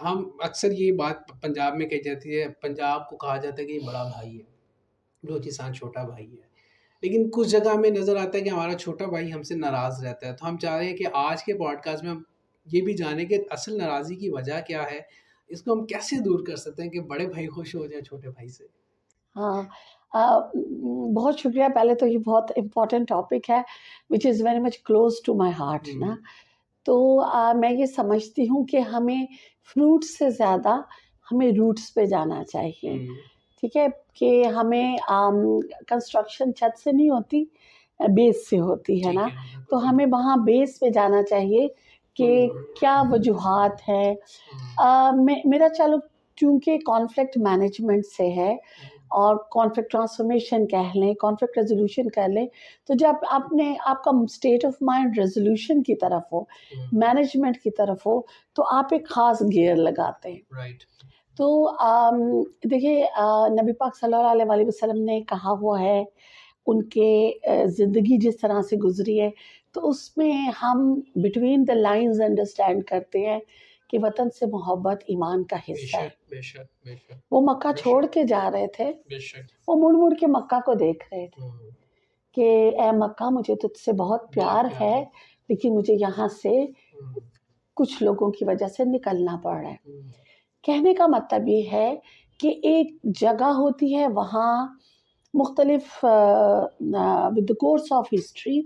हम अक्सर ये बात पंजाब में कही जाती है, पंजाब को कहा जाता है कि ये बड़ा भाई है, बलूचिस्तान छोटा भाई है। लेकिन कुछ जगह हमें नज़र आता है कि हमारा छोटा भाई हमसे नाराज़ रहता है। तो हम चाह रहे हैं कि आज के पॉडकास्ट में हम ये भी जानें कि असल नाराज़गी की वजह क्या है? इसको हम कैसे दूर कर सकते हैं कि बड़े भाई खुश हो जाएँ छोटे भाई से? हाँ, बहुत शुक्रिया। पहले तो ये बहुत इम्पोर्टेंट टॉपिक है which is very much close to my heart ना। तो मैं ये समझती हूँ कि हमें फ्रूट्स से ज़्यादा हमें रूट्स पे जाना चाहिए। ठीक है कि हमें कंस्ट्रक्शन छत से नहीं होती, बेस से होती है ना। तो हमें वहाँ बेस पे जाना चाहिए कि क्या वजूहात है। मेरा चलो चूँकि कॉन्फ्लिक्ट मैनेजमेंट से है और कॉन्फ्लिक्ट ट्रांसफॉर्मेशन कह लें, कॉन्फ्लिक्ट रेजोल्यूशन कह लें, तो जब आपका स्टेट ऑफ माइंड रेजोल्यूशन की तरफ हो, मैनेजमेंट की तरफ हो, तो आप एक ख़ास गियर लगाते हैं। राइट। तो देखिए, नबी पाक सल्लल्लाहु अलैहि वसल्लम ने कहा हुआ है, उनके ज़िंदगी जिस तरह से गुजरी है, तो उसमें हम बिटवीन द लाइन्स अंडरस्टैंड करते हैं कि वतन से मोहब्बत ईमान का हिस्सा है। बेशक, बेशक। वो मक्का छोड़ के जा रहे थे, बेशक। वो मुड़-मुड़ के मक्का को देख रहे थे कि ए मक्का, मुझे तुझसे बहुत प्यार है, लेकिन मुझे यहाँ से कुछ लोगों की वजह से निकलना पड़ रहा है। कहने का मतलब ये है कि एक जगह होती है, वहाँ मुख्तलिफ with the course of history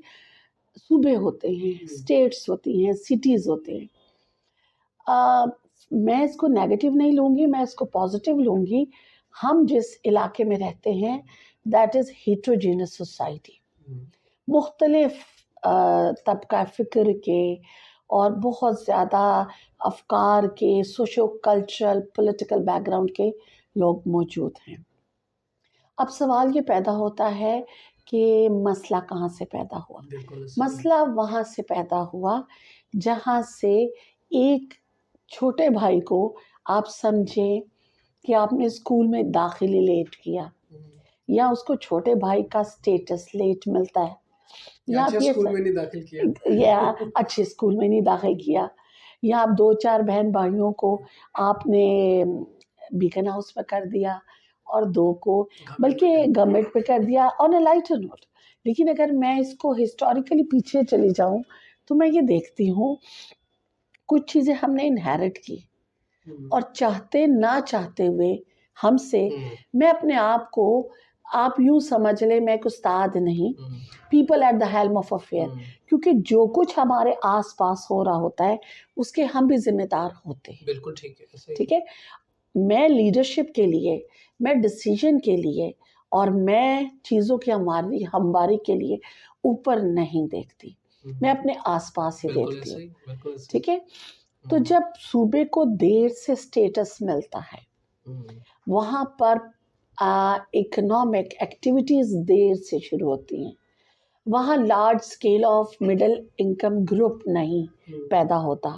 सूबे होते हैं, स्टेट्स होती हैं, सिटीज़ होते हैं। मैं इसको नेगेटिव नहीं लूँगी, मैं इसको पॉजिटिव लूँगी। हम जिस इलाके में रहते हैं, दैट इज़ हेटेरोजेनस सोसाइटी। मुख्तलिफ तबका फ़िक्र के और बहुत ज़्यादा अफ़कार के, सोशो कल्चरल पॉलिटिकल बैकग्राउंड के लोग मौजूद हैं। अब सवाल ये पैदा होता है कि मसला कहाँ से पैदा हुआ? मसला वहाँ से पैदा हुआ जहाँ से एक छोटे भाई को आप समझें कि आपने स्कूल में दाखिले लेट किया, या उसको छोटे भाई का स्टेटस लेट मिलता है, या अच्छे स्कूल में नहीं दाखिल किया, या अच्छे स्कूल में नहीं दाखिल किया, या आप 2-4 बहन भाइयों को आपने बीकन हाउस में कर दिया और 2 को बल्कि गवर्नमेंट पे कर दिया ऑन अ लाइटर नोट। लेकिन अगर मैं इसको हिस्टोरिकली पीछे चली जाऊँ, तो मैं ये देखती हूँ, कुछ चीज़ें हमने इनहेरिट की और चाहते ना चाहते हुए हमसे, मैं अपने आप को, आप यूँ समझ लें, मैं एक उस्ताद नहीं, people at the helm of affair, क्योंकि जो कुछ हमारे आस-पास हो रहा होता है, उसके हम भी ज़िम्मेदार होते हैं। बिल्कुल ठीक है, ठीक है? मैं लीडरशिप के लिए, मैं डिसीजन के लिए और मैं चीज़ों की हमवारी के लिए ऊपर नहीं देखती, मैं अपने आस-पास ही देखती हूँ। ठीक है? तो जब सूबे को देर से स्टेटस मिलता है, वहाँ पर इकोनॉमिक एक्टिविटीज़ देर से शुरू होती हैं, वहाँ large scale of middle income group नहीं पैदा होता।